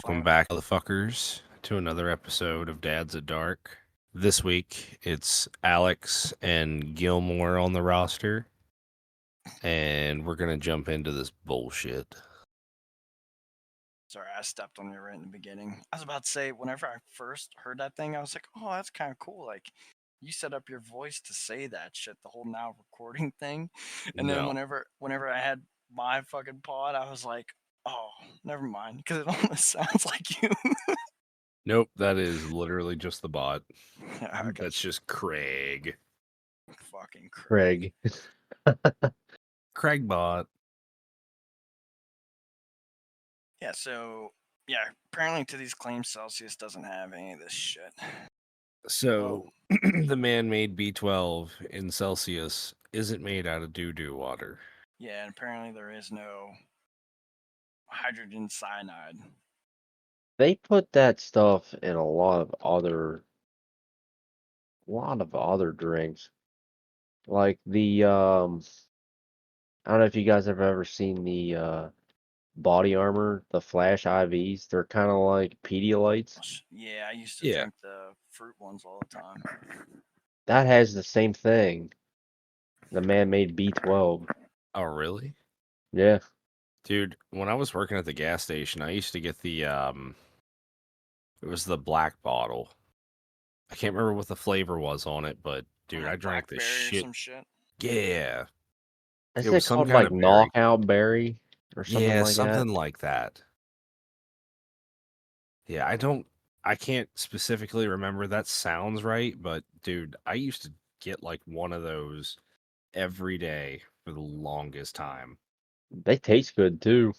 Welcome back, motherfuckers, to another episode of Dad's at Dark. This week, it's Alex and Gilmore on the roster, and we're gonna jump into this bullshit. Sorry, I stepped on you right in the beginning. I was about to say, whenever I first heard that thing, I was like, oh, that's kind of cool. Like, you set up your voice to say that shit, the whole now recording thing. And then No, whenever I had my fucking pod, I was like, oh, never mind, because it almost sounds like you. nope, that is literally just the bot. Okay, That's just Craig. fucking Craig. Craig. Craig bot. Yeah, so, yeah, apparently to these claims, Celsius doesn't have any of this shit. So, the man-made B12 in Celsius isn't made out of doo-doo water. Yeah, and apparently there is no hydrogen cyanide. They put that stuff in a lot of other drinks. Like the I don't know if you guys have ever seen the body armor, the Flash IVs. They're kind of like Pedialytes. Yeah, I used to Yeah. drink the fruit ones all the time. That has the same thing. The man-made B12. Oh, really? Yeah. Dude, when I was working at the gas station, I used to get the it was the black bottle. I can't remember what the flavor was on it, but dude, I Like drank the blackberry or shit. some shit. Yeah. It Is was it some called kind like of berry. knockout berry or something Yeah, like that? something like that. Yeah, I can't specifically remember. That sounds right, but dude, I used to get like one of those every day for the longest time. They taste good too.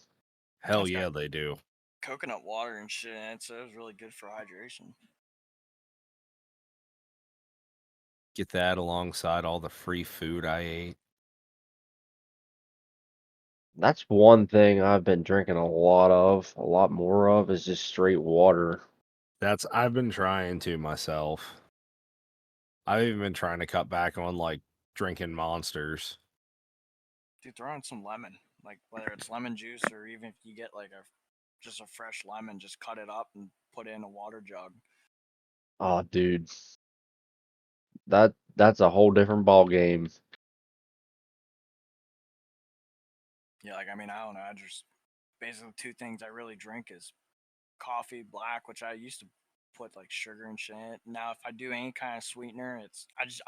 Hell It's yeah, got they do. coconut water and shit in it, so it was really good for hydration. Get that alongside all the free food I ate. That's one thing I've been drinking a lot more of, is just straight water. I've been trying to myself. I've even been trying to cut back on like drinking monsters. Dude, throw in some lemon. Like whether it's lemon juice or even if you get like just a fresh lemon, just cut it up and put it in a water jug. Oh, dude, that's a whole different ball game. Yeah, like I mean, I don't know. I just basically two things I really drink is coffee black, which I used to put like sugar and shit in it. Now if I do any kind of sweetener,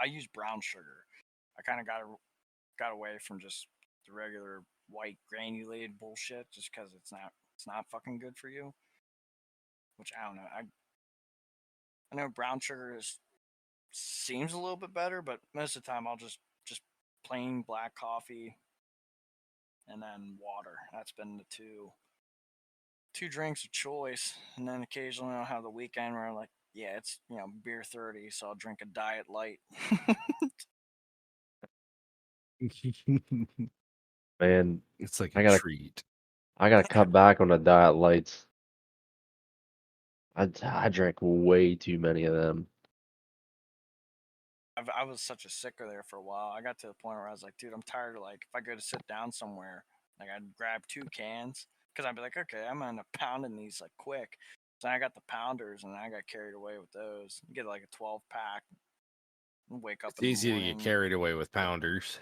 I use brown sugar. I kind of got away from just the regular white granulated bullshit just because it's not fucking good for you. Which I don't know. I know brown sugar seems a little bit better, but most of the time I'll just plain black coffee and then water. That's been the two drinks of choice. And then occasionally I'll have the weekend where I'm like, yeah, it's beer 30, so I'll drink a diet light. Man, It's like a I gotta treat. I gotta cut back on the diet lights. I drank way too many of them. I was such a sicker there for a while. I got to the point where I was like, dude, I'm tired of like if I go to sit down somewhere, like I'd grab two cans because I'd be like, okay, I'm gonna pounding these like quick. So I got the pounders and I got carried away with those. You get like a 12 pack, and wake up It's in the easy to get morning. carried away with pounders.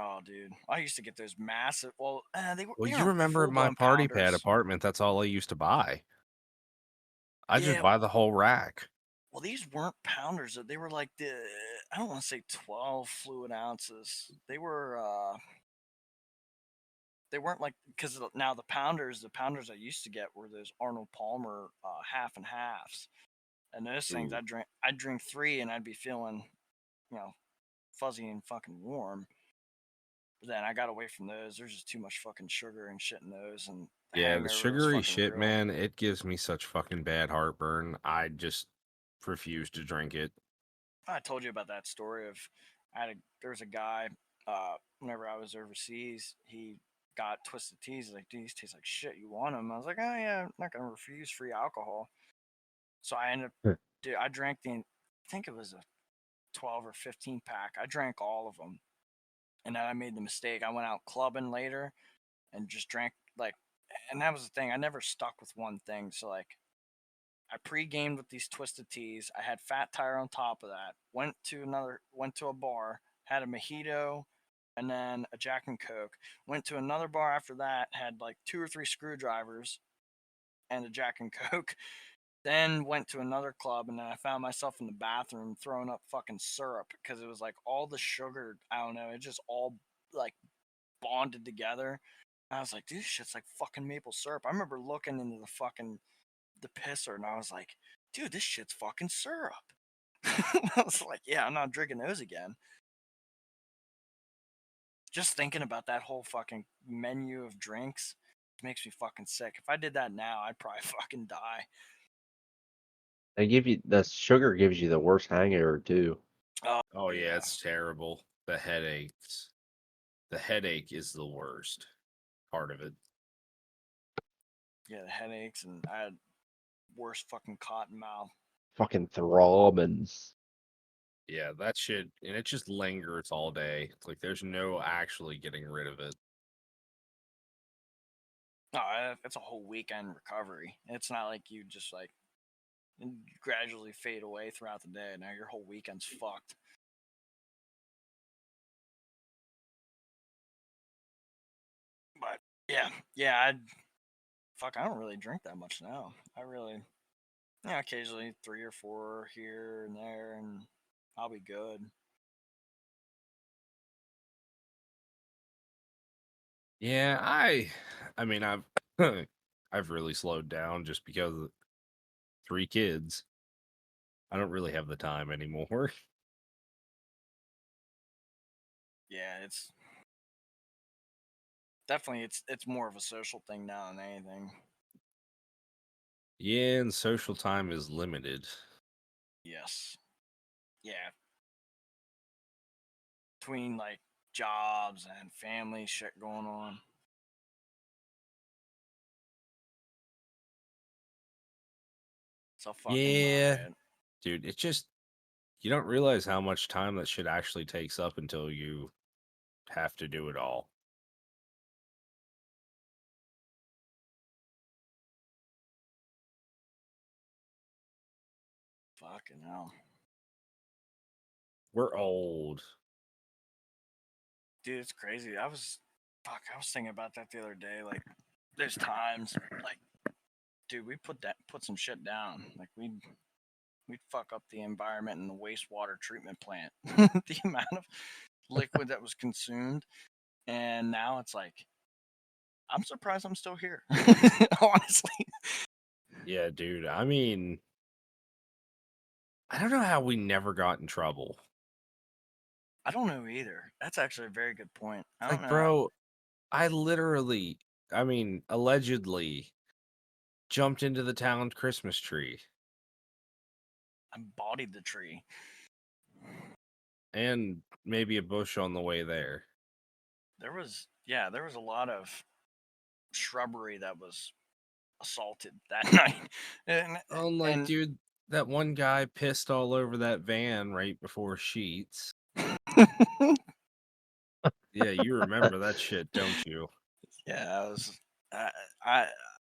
Oh, dude, I used to get those massive. Well, Well, they you weren't remember full my blown party pad pounders. apartment, that's all I used to buy. I just Yeah, buy the whole rack. well, these weren't pounders. They were like I don't want to say 12 fluid ounces. They weren't like because now the pounders I used to get were those Arnold Palmer half and halves, and those things Ooh. I'd drink three and I'd be feeling you know fuzzy and fucking warm. But then I got away from those. There's just too much fucking sugar and shit in those, and the Yeah, the hangover was sugary fucking shit, real. man, it gives me such fucking bad heartburn. I just refuse to drink it. I told you about that story of there was a guy whenever I was overseas, he got twisted teas. He's like, dude, these taste like shit. You want them? I was like, oh yeah, I'm not gonna refuse free alcohol. So I ended up, dude, I drank I think it was a 12 or 15 pack. I drank all of them, and then I made the mistake. I went out clubbing later and just drank like and that was the thing. I never stuck with one thing. So like, I pre-gamed with these twisted teas. I had Fat Tire on top of that. Went to a bar, had a mojito, and then a Jack and Coke. Went to another bar after that, had like 2 or 3 screwdrivers and a Jack and Coke. Then went to another club, and then I found myself in the bathroom throwing up fucking syrup because it was like all the sugar. I don't know. It just all like bonded together. I was like, dude, this shit's like fucking maple syrup. I remember looking into the pisser, and I was like, dude, this shit's fucking syrup. I was like, yeah, I'm not drinking those again. Just thinking about that whole fucking menu of drinks makes me fucking sick. If I did that now, I'd probably fucking die. They give you the sugar gives you the worst hangover too. Oh yeah, it's terrible. The headaches. The headache is the worst part of it. Yeah, the headaches, and I had worst fucking cotton mouth. Fucking throbbing. Yeah, that shit, and it just lingers all day. It's like there's no actually getting rid of it. No, it's a whole weekend recovery. It's not like you just like gradually fade away throughout the day. Now your whole weekend's fucked. But yeah, I don't really drink that much now. I really, yeah, occasionally 3 or 4 here and there, and I'll be good. Yeah, I mean, I've I've really slowed down just because of 3 kids. I don't really have the time anymore. Yeah, it's definitely it's more of a social thing now than anything. Yeah, and social time is limited. Yes, yeah, between like jobs and family shit going on. It's a fucking Yeah, riot. dude, it's just you don't realize how much time that shit actually takes up until you have to do it all. Fucking hell. We're old. Dude, it's crazy. I was thinking about that the other day. Like, there's times like, dude, we put some shit down. Like we'd fuck up the environment in the wastewater treatment plant. The amount of liquid that was consumed, and now it's like, I'm surprised I'm still here. Honestly, Yeah, dude. I mean, I don't know how we never got in trouble. I don't know either. That's actually a very good point. I don't Like, know. bro, I mean, allegedly jumped into the town Christmas tree I bodied the tree. and maybe a bush on the way there. There was a lot of shrubbery that was assaulted that night, and I'm like, and dude, that one guy pissed all over that van right before Sheets. Yeah, you remember that shit, don't you? yeah, I, I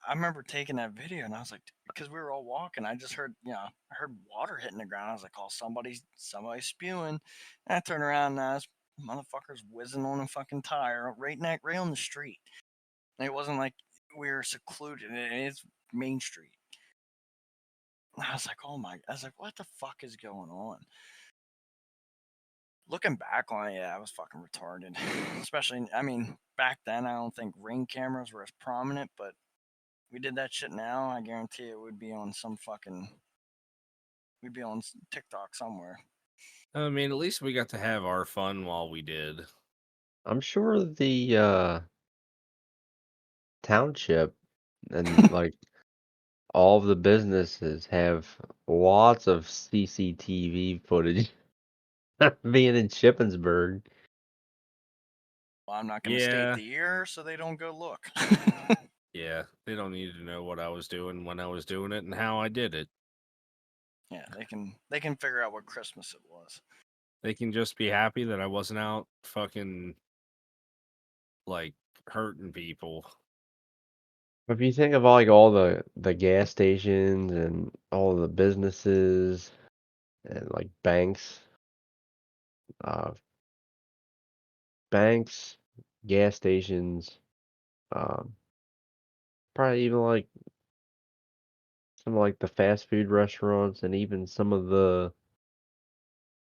I remember taking that video, and I was like, because we were all walking, I just heard, I heard water hitting the ground. I was like, oh, somebody's spewing. And I turned around, and this motherfucker's whizzing on a fucking tire right on the street. And it wasn't like we were secluded. It's Main Street. And I was like, I was like, what the fuck is going on? Looking back on it, yeah, I was fucking retarded. Especially, I mean, back then, I don't think ring cameras were as prominent, but we did that shit now, I guarantee it would be on we'd be on TikTok somewhere. I mean, at least we got to have our fun while we did. I'm sure the township and like all of the businesses have lots of CCTV footage being in Shippensburg. Well, I'm not going to state Yeah, the year so they don't go look. yeah, they don't need to know what I was doing when I was doing it and how I did it. Yeah, they can figure out what Christmas it was. They can just be happy that I wasn't out fucking like hurting people. If you think of like all the gas stations and all the businesses and like uh, banks, gas stations, um, probably even like some of like the fast food restaurants and even some of the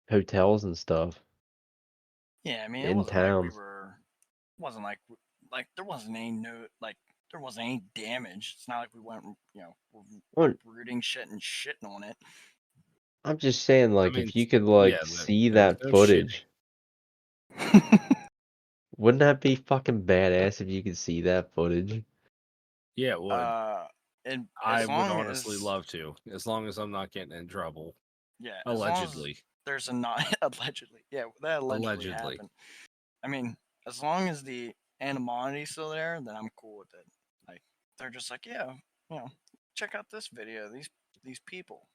hotels and stuff Yeah, I mean, it in wasn't like town. wasn't like there wasn't any no like there wasn't any damage. It's not like we went, Well, uprooting shit and shitting on it. I'm just saying, I like, mean, if you could yeah, like see there was that no shitting. footage, wouldn't that be fucking badass if you could see that footage? Yeah, it would. And I as would long honestly as love to, as long as I'm not getting in trouble. yeah, as long as Allegedly. there's a not allegedly, yeah, that allegedly Allegedly. happened. I mean, as long as the animonity's still there, then I'm cool with it. Like they're just like, yeah, check out this video. These people.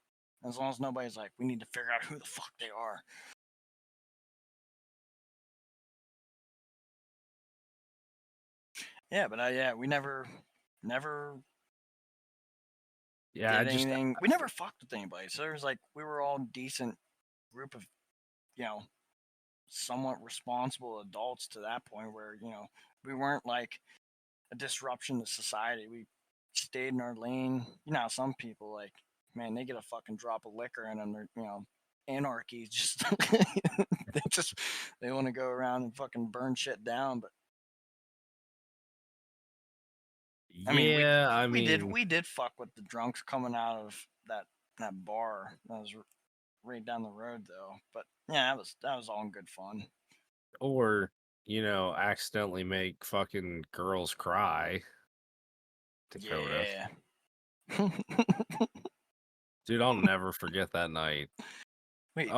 As long as nobody's like, we need to figure out who the fuck they are. Yeah, but yeah, we never Yeah, I did just anything. We never fucked with anybody. So there's like, we were all decent group of, you know, somewhat responsible adults to that point where, we weren't like a disruption to society. We stayed in our lane. You know, how some people like, man, they get a fucking drop of liquor and then they're, anarchy. Just they just they want to go around and fucking burn shit down. But I mean, yeah, I mean, we did fuck with the drunks coming out of that bar that was right down the road though. But yeah, that was all in good fun. or accidentally make fucking girls cry. Dakota. Yeah. Dude, I'll never forget that night. Wait, It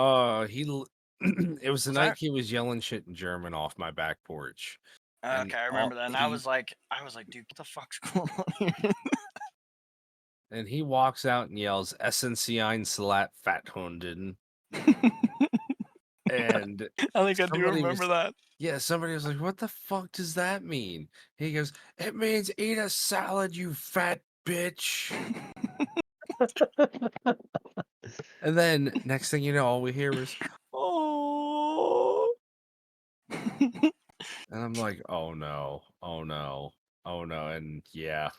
was the was night that he was yelling shit in German off my back porch. And okay? I all remember that. And he I was like, dude, what the fuck's going on here? and he walks out and yells Essen Sie ein Salat Fathunden. And I think I do somebody remember was that. yeah, somebody was like, "What the fuck does that mean?" He goes, "It means eat a salad, you fat bitch." And then next thing you know, all we hear was, "Oh." And I'm like, "Oh no. Oh no. Oh no." And yeah,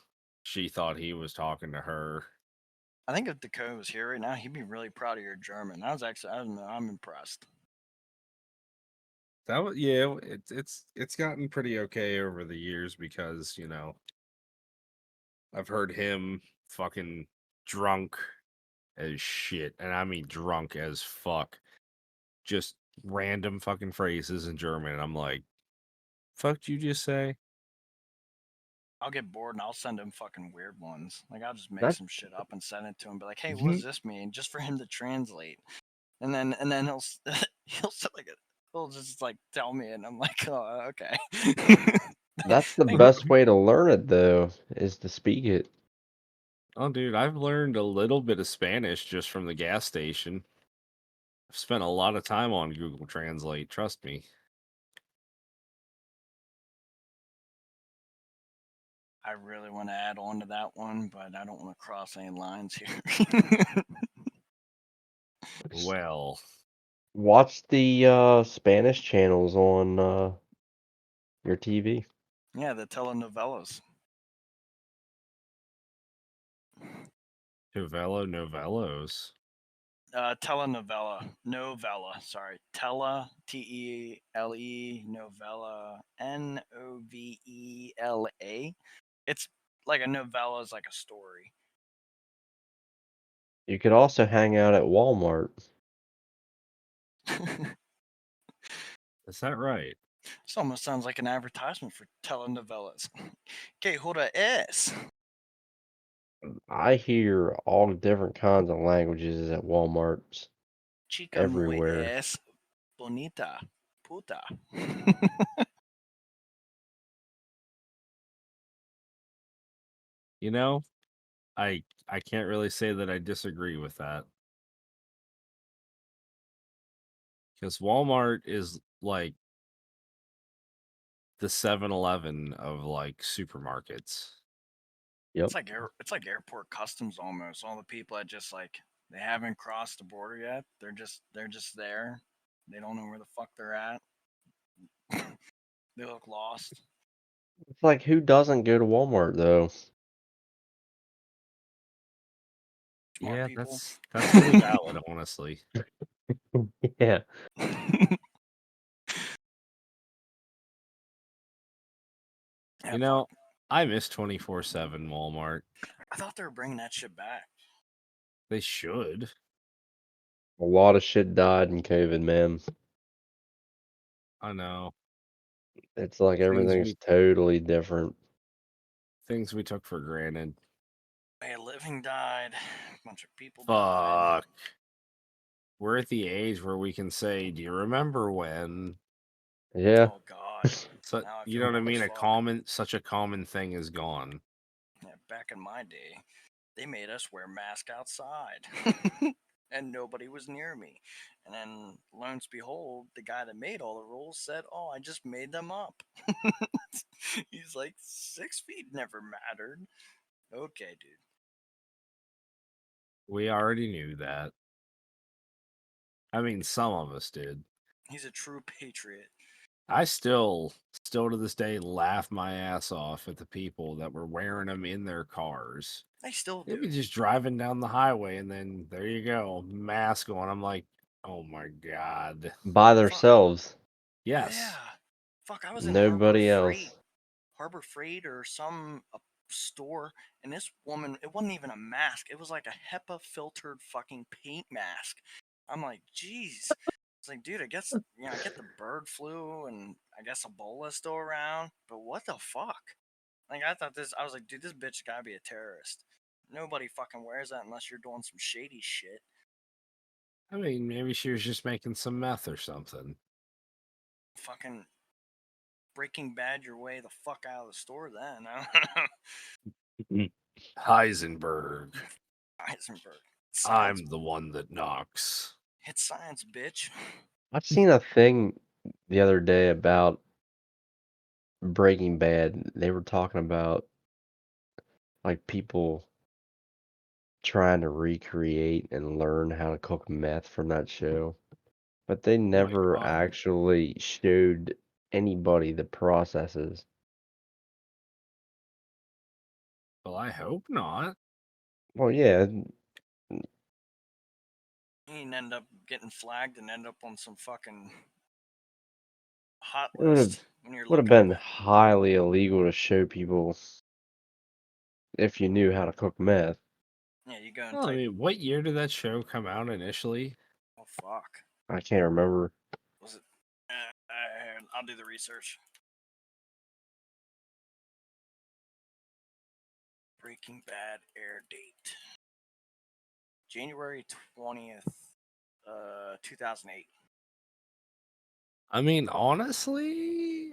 she thought he was talking to her. I think if Dakota was here right now, he'd be really proud of your German. I don't know, I'm impressed. That was yeah, it's gotten pretty okay over the years because, I've heard him fucking drunk as shit, and I mean drunk as fuck. Just random fucking phrases in German. And I'm like, fuck you just say? I'll get bored and I'll send him fucking weird ones. Like I'll just make That some shit up and send it to him. Be like, hey, what Mhm. does this mean? Just for him to translate. And then he'll like he'll just like tell me, and I'm like, oh, okay. that's the Thank best way to learn it though, is to speak it. Oh, dude, I've learned a little bit of Spanish just from the gas station. I've spent a lot of time on Google Translate, trust me. I really want to add on to that one, but I don't want to cross any lines here. S- Well, Watch the Spanish channels on your TV. Yeah, the telenovelas. Novella Novellos. Novella. Sorry, novella, novela. It's like a novella is like a story. You could also hang out at Walmart. Is that right? This almost sounds like an advertisement for telenovelas. Que hora es? I hear all different kinds of languages at Walmarts Chica no everywhere. es bonita. Puta. You know, I can't really say that I disagree with that. Because Walmart is like the 7-Eleven of like supermarkets. Yep. It's like airport customs almost. All the people that just like they haven't crossed the border yet. They're just there. They don't know where the fuck they're at. They look lost. It's like who doesn't go to Walmart though? Smart Yeah, people. that's pretty valid, honestly. Yeah. Yeah, You fuck. know, I miss 24/7 Walmart. I thought they were bringing that shit back. They should. A lot of shit died in COVID, man. I know. It's like Things everything's we totally different. things we took for granted. Way of living died. A bunch of people died. Fuck. We're at the age where we can say, "Do you remember when?" Yeah. Oh god. So, Now I you feel know what I old as mean? fuck. Such a common thing is gone. Yeah, back in my day, they made us wear masks outside. And nobody was near me. And then, lo and behold, the guy that made all the rules said, "Oh, I just made them up." He's like, 6 feet never mattered. Okay, dude. We already knew that. I mean, some of us did. He's a true patriot. I still to this day laugh my ass off at the people that were wearing them in their cars. They still They'd do. be just driving down the highway and then there you go, mask on. I'm like, oh my God. By Fuck. themselves. Yeah. Yes. Fuck, I was in Nobody else. Harbor Freight or some store, and this woman, it wasn't even a mask. It was like a HEPA filtered fucking paint mask. I'm like, jeez. It's like, dude, I guess, I get the bird flu and I guess Ebola's still around, but what the fuck? Like, I was like, dude, this bitch gotta be a terrorist. Nobody fucking wears that unless you're doing some shady shit. I mean, maybe she was just making some meth or something. Fucking Breaking Bad your way the fuck out of the store then. I don't know. Heisenberg. Heisenberg. Science. I'm the one that knocks. It's science, bitch. I've seen a thing the other day about Breaking Bad. They were talking about like people trying to recreate and learn how to cook meth from that show, but they Oh my never God. actually showed anybody the processes. Well, I hope not. Well, yeah, You end up getting flagged and end up on some fucking hot it would have list when you're would have looking been up. highly illegal to show people if you knew how to cook meth. Yeah, you go and Well, I type. mean, what year did that show come out initially? Oh fuck, I can't remember. was it? I'll do the research. Breaking Bad air date: January 20th, 2008. I mean, honestly,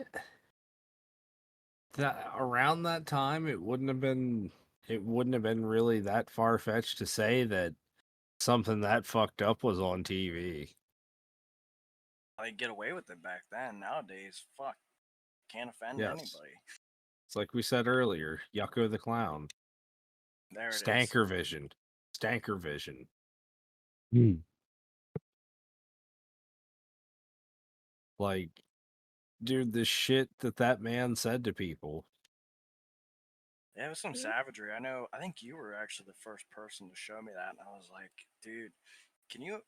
that around that time it wouldn't have been really that far fetched to say that something that fucked up was on TV. They get away with it back then. Nowadays, fuck, can't offend Yes. anybody. It's like we said earlier, Yucko the Clown. There it is. Stanker Vision. Stanker Vision. Hmm. Like, dude, the shit that man said to people. Yeah, it was some savagery. I know. I think you were actually the first person to show me that, and I was like, dude, can you?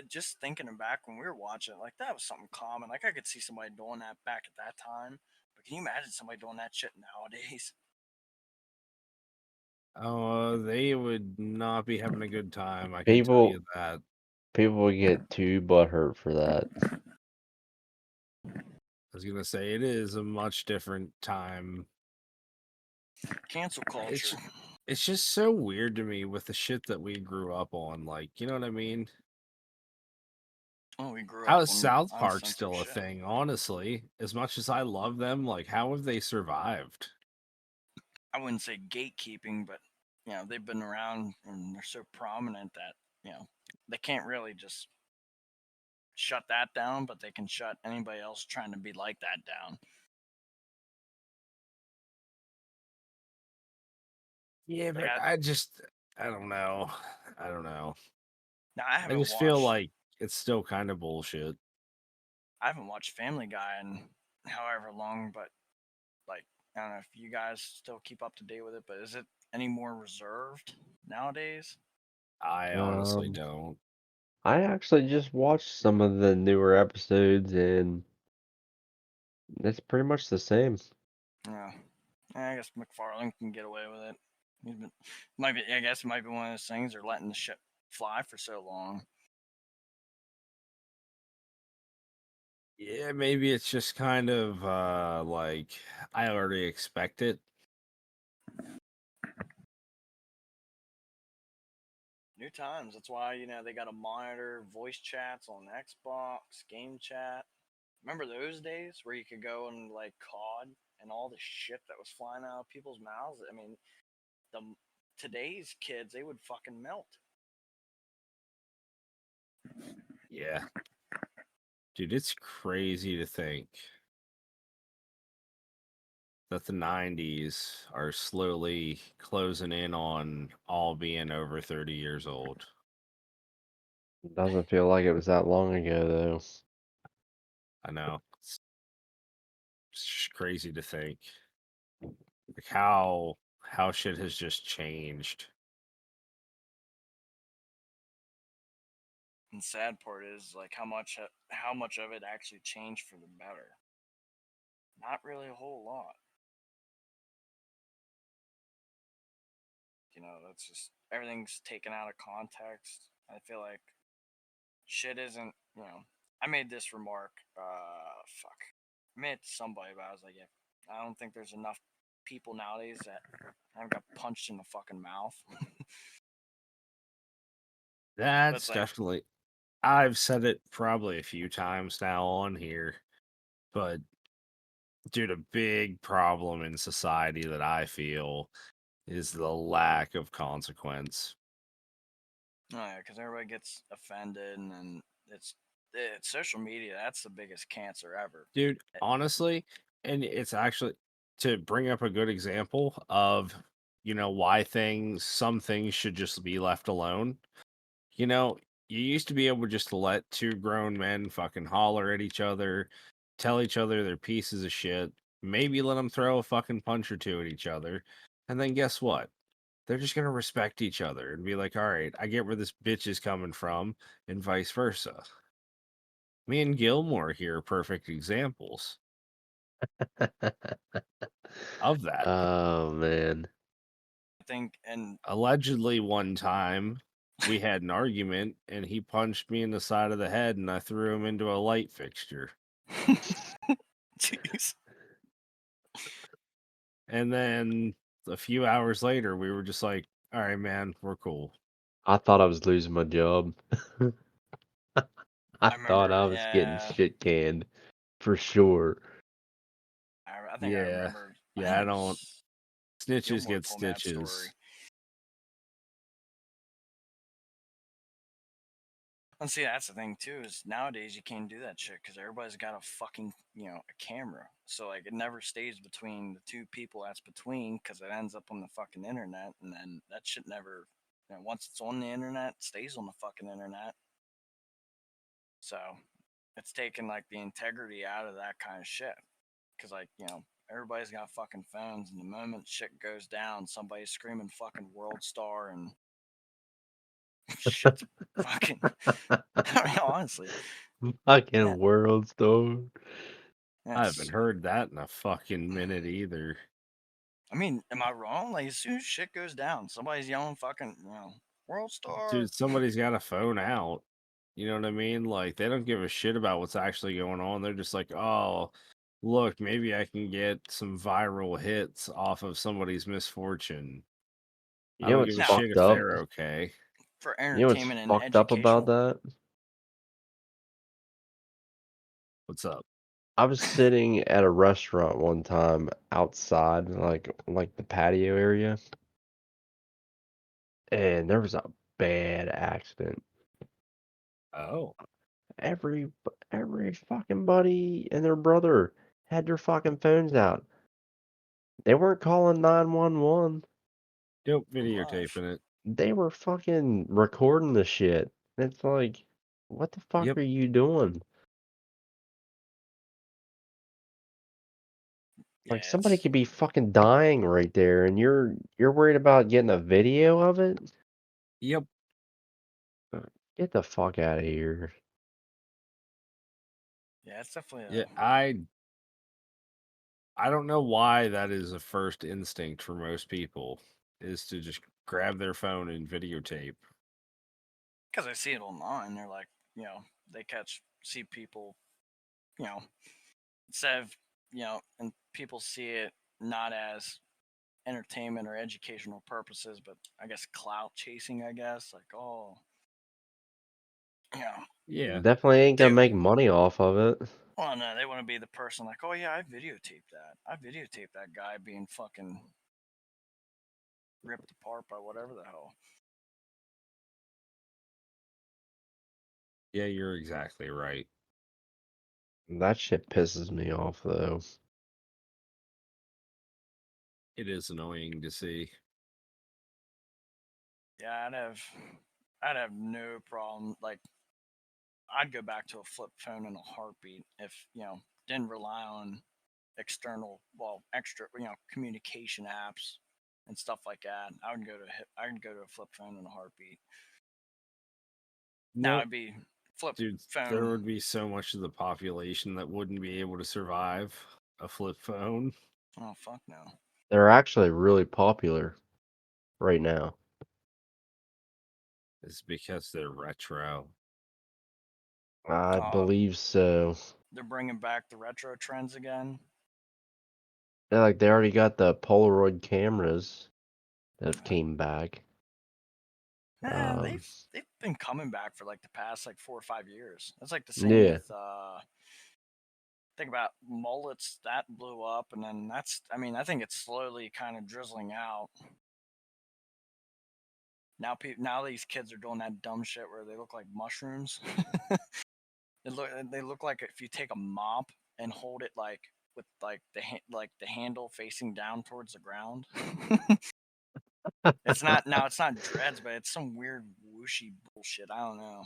Just thinking back when we were watching, like that was something common. Like I could see somebody doing that back at that time, but can you imagine somebody doing that shit nowadays? Oh, they would not be having a good time, I can tell People you that. people would get too butthurt for that. I was gonna say it is a much different time. Cancel culture. It's it's just so weird to me with the shit that we grew up on. Like, you know what I mean? Oh, we grew How up is on South Park uncensored still a shit. thing? Honestly, as much as I love them, like, how have they survived? I wouldn't say gatekeeping, but they've been around and they're so prominent that they can't really just shut that down, but they can shut anybody else trying to be like that down. Yeah, Like but I don't know. I don't know. now I I haven't just feel watched like it's still kind of bullshit. I haven't watched Family Guy in however long, but like I don't know if you guys still keep up to date with it, but is it any more reserved nowadays? I honestly Um, don't. I actually just watched some of the newer episodes, and it's pretty much the same. Yeah. I guess McFarlane can get away with it. He's been might be I guess it might be one of those things they're letting the shit fly for so long. Yeah, maybe it's just kind of like I already expect it. New times. That's why, they gotta monitor voice chats on Xbox, game chat. Remember those days where you could go and like COD and all the shit that was flying out of people's mouths? I mean, the today's kids, they would fucking melt. Yeah. Dude, it's crazy to think that the 90s are slowly closing in on all being over 30 years old. It doesn't feel like it was that long ago, though. I know. It's just crazy to think. Like how shit has just changed. And sad part is like how much of it actually changed for the better. Not really a whole lot. That's just everything's taken out of context. I feel like shit isn't. I made this remark. Fuck. I made it to somebody, but I was like, yeah, I don't think there's enough people nowadays that haven't got punched in the fucking mouth. But it's That's like, definitely I've said it probably a few times now on here, but dude, a big problem in society that I feel is the lack of consequence. oh yeah, because everybody gets offended, and then it's social media. That's the biggest cancer ever. Dude, Eh, honestly, and it's actually to bring up a good example of, why some things should just be left alone. You know, you used to be able just to let two grown men fucking holler at each other, tell each other they're pieces of shit, maybe let them throw a fucking punch or two at each other. And then guess what? They're just going to respect each other and be like, all right, I get where this bitch is coming from, and vice versa. Me and Gilmore here are perfect examples of that. Oh man. I think, and Allegedly, one time we had an argument and he punched me in the side of the head and I threw him into a light fixture. jeez, And then a few hours later, we were just like, all right, man, we're cool. I thought I was losing my job. I I thought remember. I was getting Yeah, shit canned for sure. I think I Yeah. remember. I Yeah, think I it don't. was Snitches Gilmore get told me that story. stitches. And see, that's the thing too. Is nowadays you can't do that shit because everybody's got a fucking a camera. So like it never stays between the two people that's between because it ends up on the fucking internet, and then that shit never. Once it's on the internet, it stays on the fucking internet. So it's taken like the integrity out of that kind of shit. Because like everybody's got fucking phones, and the moment shit goes down, somebody's screaming fucking world star and shit's fucking. I mean, honestly, yeah. Fucking world store. I haven't Yes. heard that in a fucking minute either. I mean, am I wrong? Like as soon as shit goes down, somebody's yelling fucking world star. Dude, somebody's got a phone out. You know what I mean? Like, they don't give a shit about what's actually going on. They're just like, oh, look, maybe I can get some viral hits off of somebody's misfortune. You I know don't what's give a Now shit fucked if up? they're okay. for You know what's entertainment and fucked up about educational. that? What's up? I was sitting at a restaurant one time outside, like the patio area, and there was a bad accident. Oh, Every every fucking buddy and their brother had their fucking phones out. They weren't calling 911. Nope, live. videotaping it. They were fucking recording the shit. It's like, what the fuck Yep. are you doing? Yeah, Like somebody it's could be fucking dying right there, and you're worried about getting a video of it? Yep. Get the fuck out of here. yeah, it's definitely Yeah, a I don't know why that is a first instinct for most people is to just grab their phone and videotape. because I see it online. They're like, they see people, you know, instead of, and people see it not as entertainment or educational purposes, but I guess clout chasing. I guess like, oh, you know, Yeah. Definitely ain't they gonna make money off of it. well, no, they want to be the person like, oh yeah, I videotaped that. I videotaped that guy being fucking ripped apart by whatever the hell. Yeah, you're exactly right. That shit pisses me off though. It is annoying to see. Yeah, I'd have no problem. Like, I'd go back to a flip phone in a heartbeat if didn't rely on extra communication apps and stuff like that. I would go to a flip phone in a heartbeat. Now Nope. it'd be flip Dude, there phone. would be so much of the population that wouldn't be able to survive a flip phone. Oh fuck no. They're actually really popular right now. It's because they're retro. I Uh, believe so. they're bringing back the retro trends again. Yeah, like they already got the Polaroid cameras that have came back. Yeah, Um, they've been coming back for like the past like 4 or 5 years. It's like the same yeah. with think about mullets that blew up, and then I think it's slowly kind of drizzling out. Now these kids are doing that dumb shit where they look like mushrooms. They look like if you take a mop and hold it like with like the handle facing down towards the ground. It's not dreads, but it's some weird whooshy bullshit. I don't know.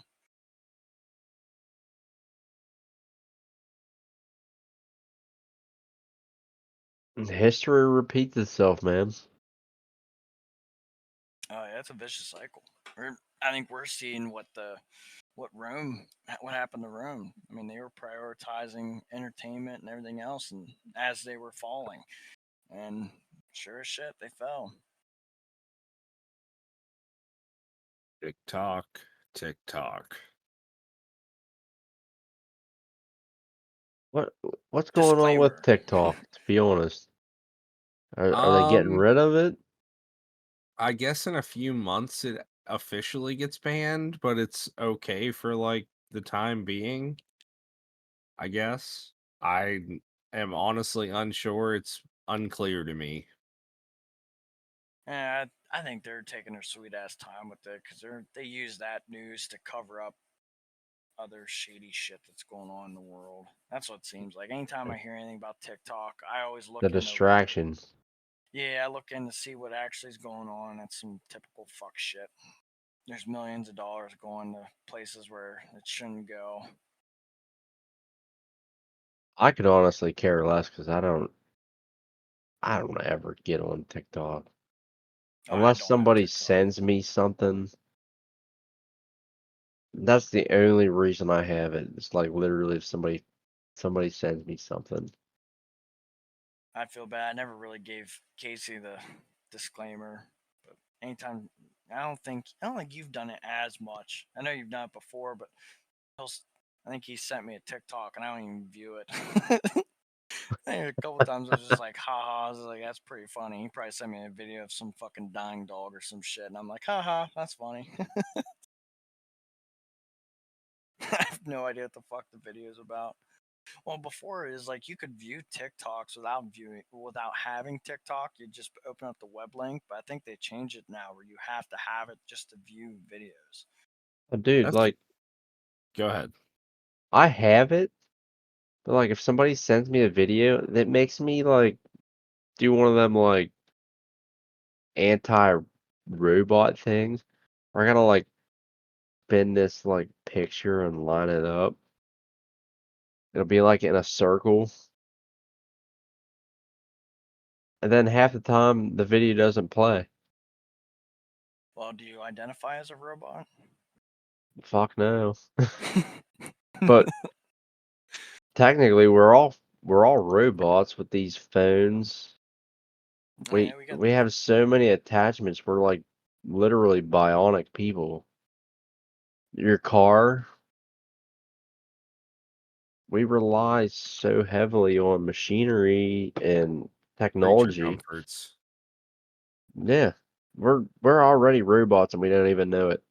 History repeats itself, man. Oh yeah, it's a vicious cycle. I think we're seeing what happened to Rome. I mean, they were prioritizing entertainment and everything else, and as they were falling, and sure as shit, they fell. Tick tock, tick tock. What what's going on with Disclaimer. TikTok, to be honest? Are they getting Um, rid of it? I guess in a few months it officially gets banned, but it's okay for like the time being, I guess. I am honestly unsure. It's unclear to me. Yeah, I think they're taking their sweet ass time with it because they use that news to cover up other shady shit that's going on in the world. That's what it seems like. Anytime I hear anything about TikTok, I always The look into distractions. yeah, I look in to see what actually is going on. It's some typical fuck shit. There's millions of dollars going to places where it shouldn't go. I could honestly care less because I don't ever get on TikTok. Oh, I Unless don't have somebody TikTok. sends me something. That's the only reason I have it. It's like literally if somebody sends me something. I feel bad. I never really gave Casey the disclaimer, but anytime I don't think you've done it as much. I know you've done it before, but I think he sent me a TikTok and I don't even view it. I think a couple times I was just like, haha. I was like, that's pretty funny. He probably sent me a video of some fucking dying dog or some shit, and I'm like, haha, that's funny. I have no idea what the fuck the video is about. Well, before it is like you could view TikToks without having TikTok. You just open up the web link, but I think they changed it now where you have to have it just to view videos. Dude, That's like go ahead. I have it, but like if somebody sends me a video, that makes me like do one of them like anti-robot things. We're gonna like spin this like picture and line it up. It'll be like in a circle. And then half the time the video doesn't play. Well, do you identify as a robot? Fuck no. But technically we're all robots with these phones. Oh, yeah, we got We have so many attachments. We're like literally bionic people. Your car, we rely so heavily on machinery and Creature technology. comforts. Yeah. We're already robots and we don't even know it.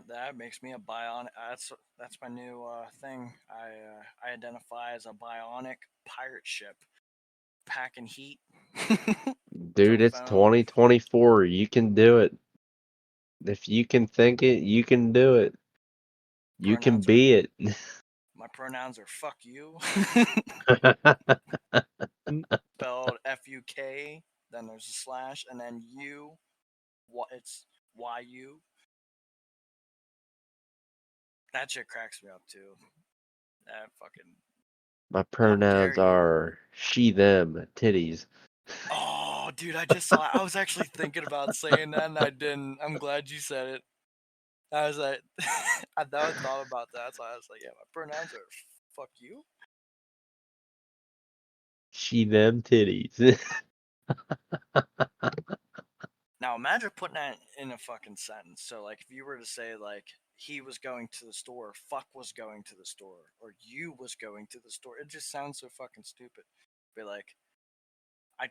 that makes me a bionic. That's my new thing. I identify as a bionic pirate ship, packing heat. Dude, it's phone. 2024. You can do it. If you can think it, you can do it. You can Pronouns are be it. my pronouns are fuck you, spelled FUK. Then there's a slash, and then you. What it's YU. That shit cracks me up too. That fucking. My How dare pronouns you? are she, them, titties. Oh, dude, I just saw. I was actually thinking about saying that, and I didn't. I'm glad you said it. I was like, I thought about that, so I was like, yeah, my pronouns are fuck you. She, them, titties. Now imagine putting that in a fucking sentence. So like, if you were to say like he was going to the store, fuck was going to the store, or you was going to the store, it just sounds so fucking stupid. Be like, I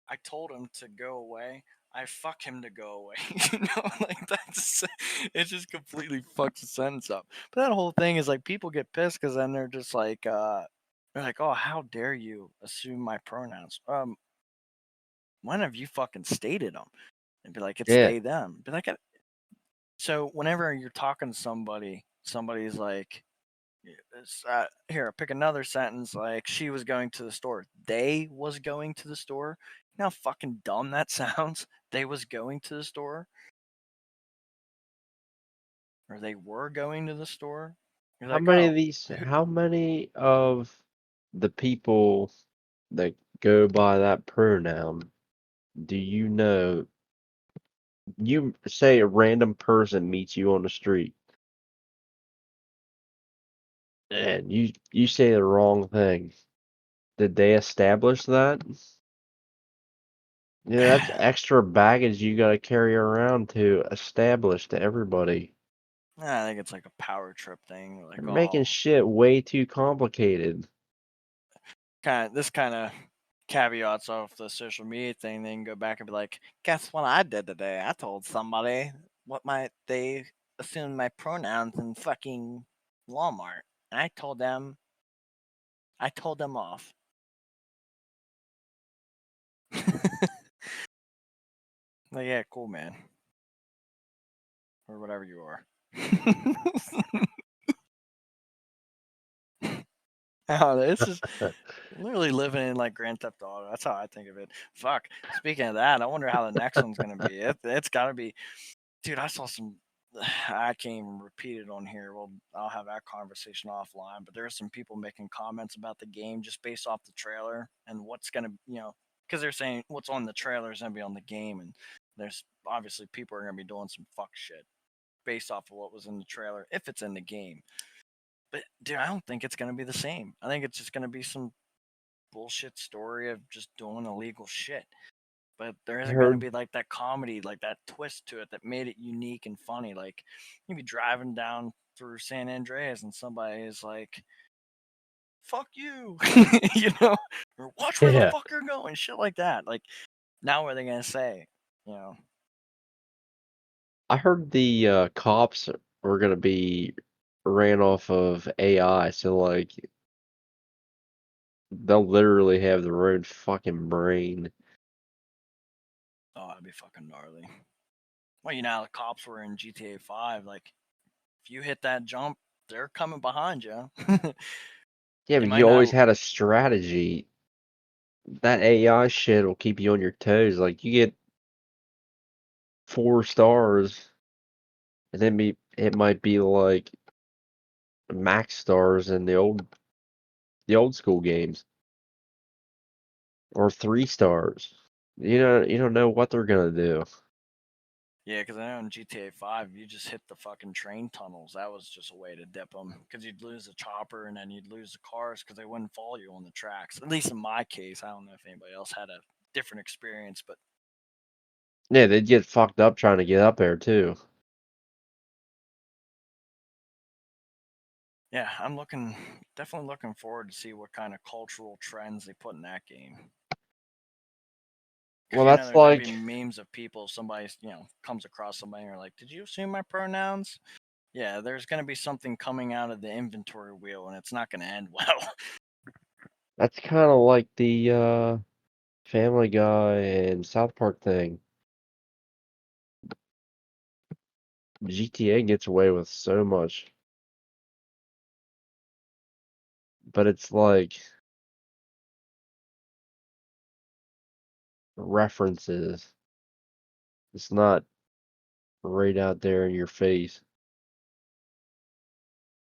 I told him to go away. I fuck him to go away. You know, like that's it just completely fucks the sentence up. But that whole thing is like people get pissed because then they're like, oh, how dare you assume my pronouns? When have you fucking stated them? And be like, it's Yeah. they them. Be like, so whenever you're talking to somebody, somebody's like, here, pick another sentence like she was going to the store. They was going to the store. You know how fucking dumb that sounds? They was going to the store. Or they were going to the store. You're How like, many of oh, these, how many of the people that go by that pronoun do you know? You say a random person meets you on the street and you say the wrong thing. Did they establish that? Yeah, that's extra baggage you gotta carry around to establish to everybody. I think it's like a power trip thing. Like, They're oh, making shit way too complicated. this kind of caveats off the social media thing. They can go back and be like, guess what I did today? I told somebody they assumed my pronouns in fucking Walmart, and I told them off. Like, yeah, cool, man, or whatever you are. Oh, this is literally living in like Grand Theft Auto. That's how I think of it. Fuck. Speaking of that, I wonder how the next one's gonna be. It's gotta be, dude. I saw some. I can't even repeat it on here. Well, I'll have that conversation offline. But there's some people making comments about the game just based off the trailer and what's gonna, because they're saying what's on the trailer is gonna be on the game, and there's obviously people are gonna be doing some fuck shit based off of what was in the trailer if it's in the game. But dude, I don't think it's gonna be the same. I think it's just gonna be some bullshit story of just doing illegal shit. But there I isn't going to heard, be like that comedy, like that twist to it that made it unique and funny. Like you'd be driving down through San Andreas and somebody is like, fuck you, or watch where the yeah, fuck you're going, shit like that. Like, now what are they going to say? You know, I heard the cops were gonna be ran off of AI, so like they'll literally have their own fucking brain. oh, that'd be fucking gnarly. Well, the cops were in GTA 5. Like, if you hit that jump, they're coming behind you. Yeah, They but might you always not. had a strategy. That AI shit will keep you on your toes. Like you get 4 stars, and then it might be like max stars in the old school games, or 3 stars. You don't know what they're gonna do. Yeah, because I know in GTA 5, you just hit the fucking train tunnels. That was just a way to dip them. Because you'd lose the chopper and then you'd lose the cars because they wouldn't follow you on the tracks. At least in my case, I don't know if anybody else had a different experience, but Yeah, they'd get fucked up trying to get up there too. yeah, definitely looking forward to see what kind of cultural trends they put in that game. Because Well, you know that's there's gonna be like memes of people, somebody comes across somebody and you're like, "Did you assume my pronouns?" Yeah, there's gonna be something coming out of the inventory wheel, and it's not gonna end well. that's kind of like the Family Guy and South Park thing. GTA gets away with so much, but it's like references. It's not right out there in your face.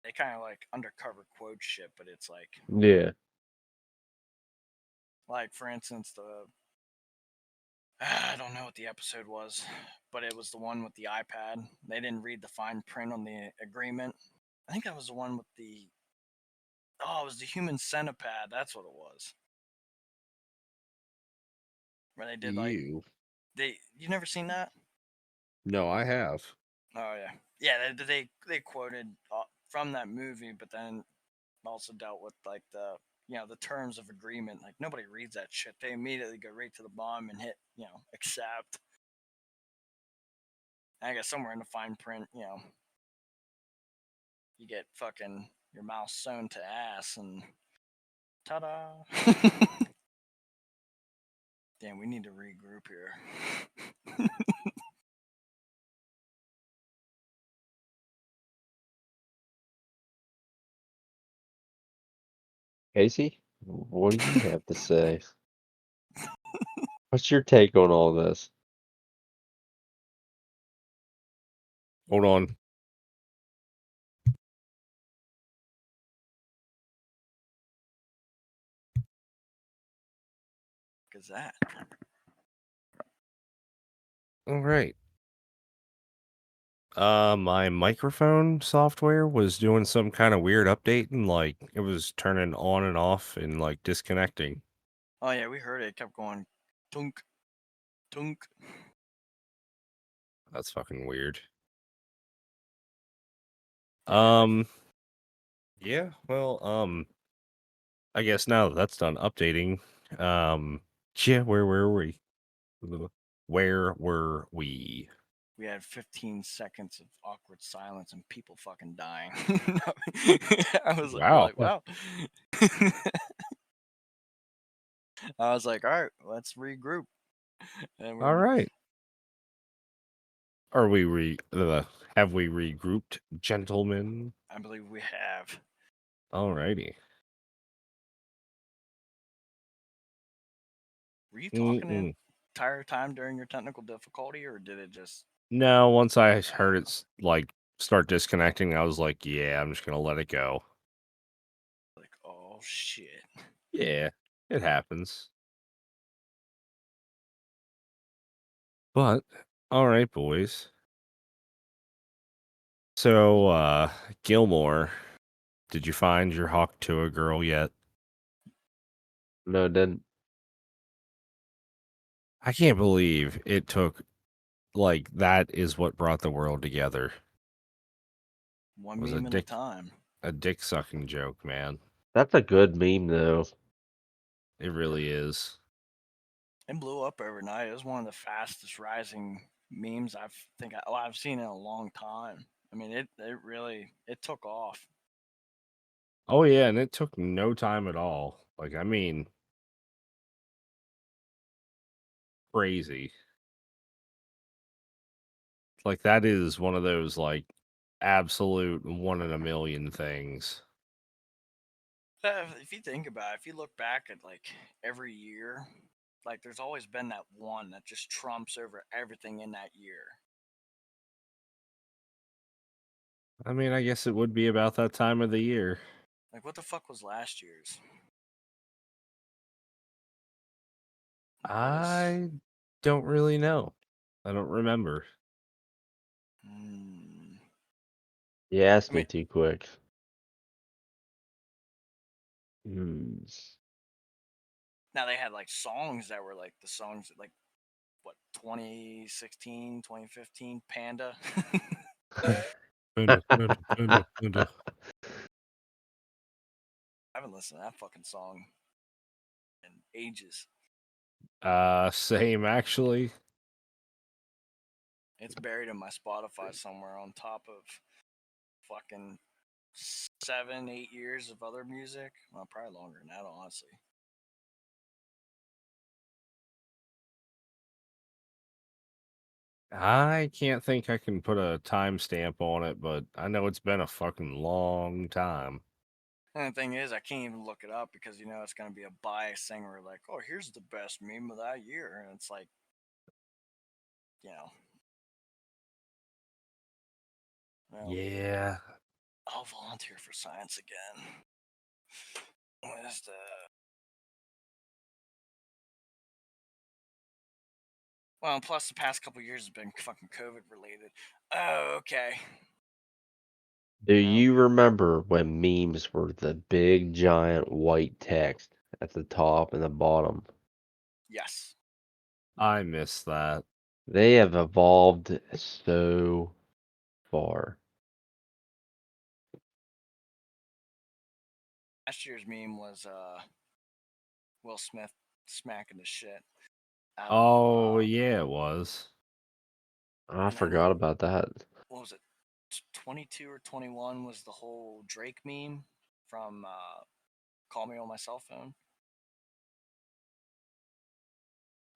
They kind of like undercover quote shit, but it's Yeah. like for instance the I don't know what the episode was, but it was the one with the iPad. They didn't read the fine print on the agreement. I think that was the one with the it was the human centipede. That's what it was. Where they did like You? you never seen that? No, I have. Oh yeah, yeah. They quoted from that movie, but then also dealt with like the terms of agreement. Like nobody reads that shit. They immediately go right to the bottom and hit accept. I guess somewhere in the fine print, you get fucking your mouth sewn to ass and ta-da. Damn, we need to regroup here. Casey, what do you have to say? What's your take on all this? Hold on. Is that? All right. My microphone software was doing some kind of weird update and like it was turning on and off and like disconnecting. Oh yeah, we heard it. It kept going tunk, tunk. That's fucking weird. Yeah, like Yeah, well, I guess now that that's done updating, yeah, where were we? Where were we? we had 15 seconds of awkward silence and people fucking dying. We're Wow. like, wow. I was like, all right, let's regroup. And All right. Are have we regrouped, gentlemen? I believe we have. Alrighty. Were you talking the Mm-mm. entire time during your technical difficulty, or did it just No, once I heard it like start disconnecting, I was like, yeah, I'm just gonna let it go. like, oh shit? Yeah, it happens. But all right, boys. So, Gilmore, did you find your Hawk to a girl yet? No, then I can't believe it took like that is what brought the world together. One Was meme at a time. a dick sucking joke, man. that's a good meme though. It really is. It blew up overnight. It was one of the fastest rising memes I've seen in a long time. I mean, it really it took off. Oh yeah, and it took no time at all. Like I mean, crazy. Like that is one of those like absolute one in a million things. If you think about it, if you look back at like every year, like there's always been that one that just trumps over everything in that year. I mean, I guess it would be about that time of the year. Like, what the fuck was last year's? Like, what is? I don't really know. I don't remember. Hmm. You asked I me mean, too quick. Hmm. now they had like songs that were like the songs that, like, what, 2016, 2015, Panda. Panda, panda, panda, panda. I haven't listened to that fucking song in ages. Same actually. It's buried in my Spotify somewhere on top of fucking 7, 8 years of other music. Well, probably longer than that, honestly. I can't think I can put a timestamp on it, but I know it's been a fucking long time. And the thing is, I can't even look it up because you know it's gonna be a biased thing where like, oh, here's the best meme of that year, and it's like, you know, well, Yeah. I'll volunteer for science again. What is the? Well, and plus the past couple years has been fucking COVID related. Oh, okay. Do Well, you remember when memes were the big giant white text at the top and the bottom? yes. I miss that. They have evolved so far. Last year's meme was Will Smith smacking the shit out of Oh, yeah, it was. I and then forgot about that. what was it? 22 or 21 was the whole Drake meme from Call Me on My Cell Phone.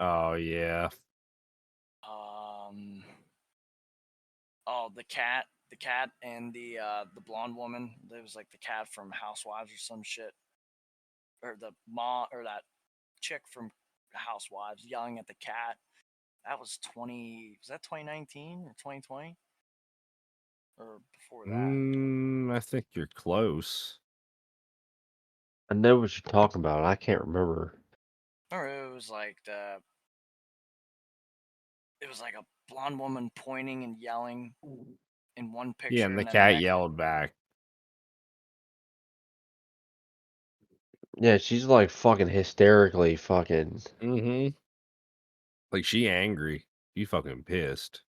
Oh, yeah. Um, oh, the cat and the blonde woman. It was like the cat from Housewives or some shit, or the mom or that chick from Housewives yelling at the cat. That was 20. Was that 2019 or 2020 or before that? I think you're close. I know what you're talking about. I can't remember. Or it was like it was like a blonde woman pointing and yelling in one Yeah, picture, and the and then the cat next. yelled back. Yeah, she's like fucking hysterically fucking. Mm-hmm. Like, she angry. She fucking pissed.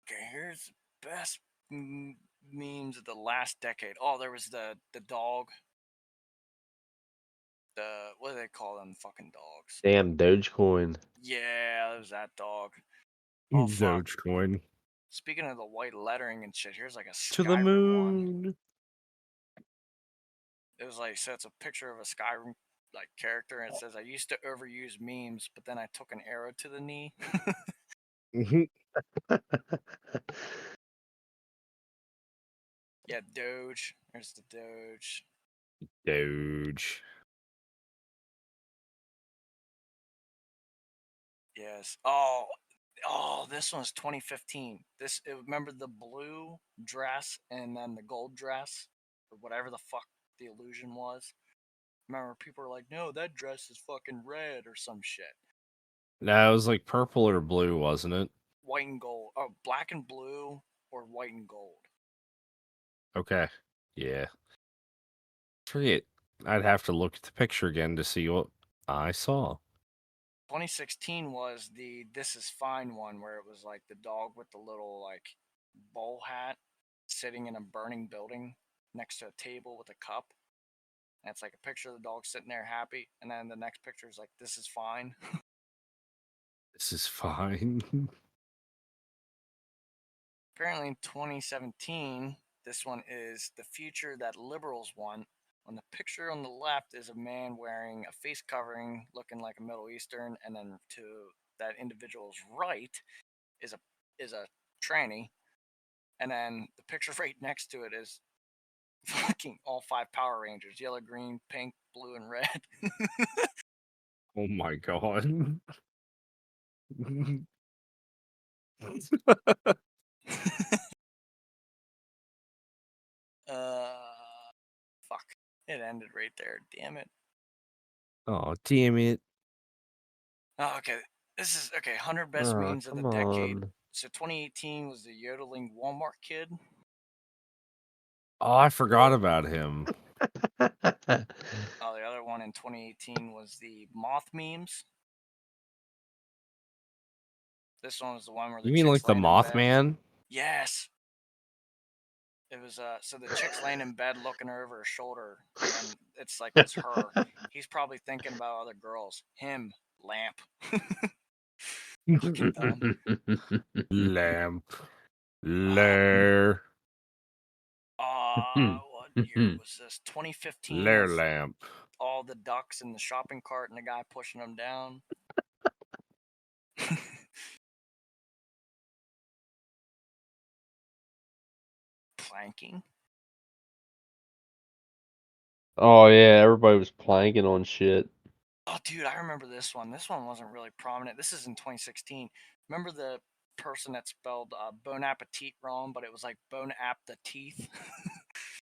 Okay, here's the best memes of the last decade. Oh, there was the dog. The what do they call them? Fucking dogs. Damn Dogecoin. Yeah, there's that dog. Oh fuck. Dogecoin. Speaking of the white lettering and shit, here's like a To the Skyrim one. moon. It was like, so it's a picture of a Skyrim like character, and it says, "I used to overuse memes, but then I took an arrow to the knee." Mhm. Yeah, Doge. There's the Doge. Doge. Yes. Oh, this one's 2015. Remember the blue dress and then the gold dress or whatever the fuck the illusion was. Remember, people were like, "No, that dress is fucking red or some shit." No, it was like purple or blue, wasn't it? White and gold, oh, black and blue or white and gold. Okay. Yeah. Forget. I'd have to look at the picture again to see what I saw. 2016 was the "This Is Fine" one, where it was like the dog with the little like bowl hat sitting in a burning building next to a table with a cup. And it's like a picture of the dog sitting there happy, and then the next picture is like, "This is fine." This is fine. Apparently, in 2017, this one is the future that liberals want. On the picture on the left is a man wearing a face covering, looking like a Middle Eastern, and then to that individual's right is a tranny, and then the picture right next to it is fucking all five Power Rangers: yellow, green, pink, blue, and red. Oh my god. Fuck. It ended right there. Damn it. Oh, damn it. Oh, okay. This is okay. 100 best memes of the Come decade. on. So 2018 was the yodeling Walmart kid. Oh, I forgot about him. Oh, the other one in 2018 was the moth memes. This one was the one where the You mean chicks like the laying in bed. Mothman? Yes. It was so the chick's laying in bed looking over her shoulder, and then it's her. He's probably thinking about other girls. Him, lamp. Fucking dumb. Lamp. Uh, Lair. what year was this? 2015 Lair was lamp. all the ducks in the shopping cart and the guy pushing them down. Planking. Oh yeah, everybody was planking on shit. Oh, dude, I remember this one. This one wasn't really prominent. This is in 2016. Remember the person that spelled Bon Appetit wrong, but it was like Bon App the Teeth?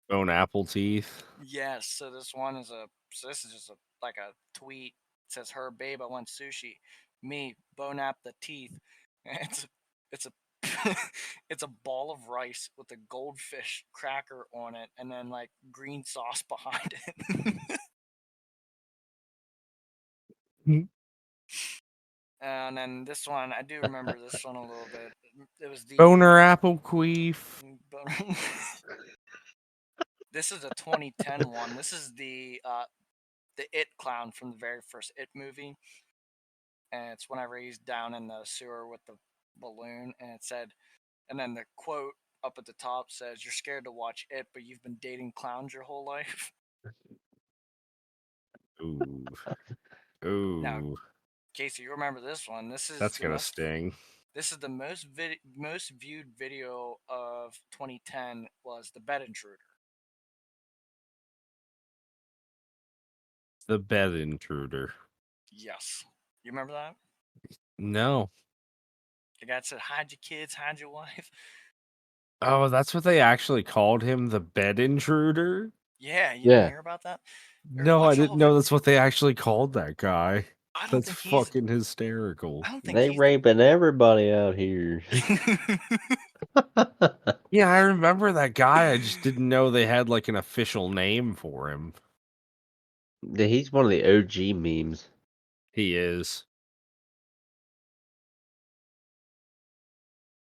Bone apple teeth. Yes. So this is just like a tweet. It says, "Her babe, I want sushi. Me, Bon App the Teeth." And it's a it's a ball of rice with a goldfish cracker on it, and then like green sauce behind it. And then this one, I do remember this one a little bit. It was the Boner apple queef. This is a 2010 one. This is the It clown from the very first It movie, and it's whenever he's down in the sewer with the balloon, and it said, and then the quote up at the top says, "You're scared to watch It, but you've been dating clowns your whole life." Ooh. Now, Ooh. Casey, you remember this one? This is That's the gonna most. sting. This is the most viewed video of 2010 was the bed intruder. The bed intruder. Yes, you remember that? No. The guy that said, "Hide your kids, hide your wife." Oh, that's what they actually called him, the bed intruder? Yeah, you didn't Yeah. hear about that? Or No, I watch the whole didn't know video. that's what they actually called that guy. I don't That's think he's. fucking hysterical. I don't think They he's the. raping everybody out here. Yeah, I remember that guy. I just didn't know they had like an official name for him. He's one of the OG memes. He is.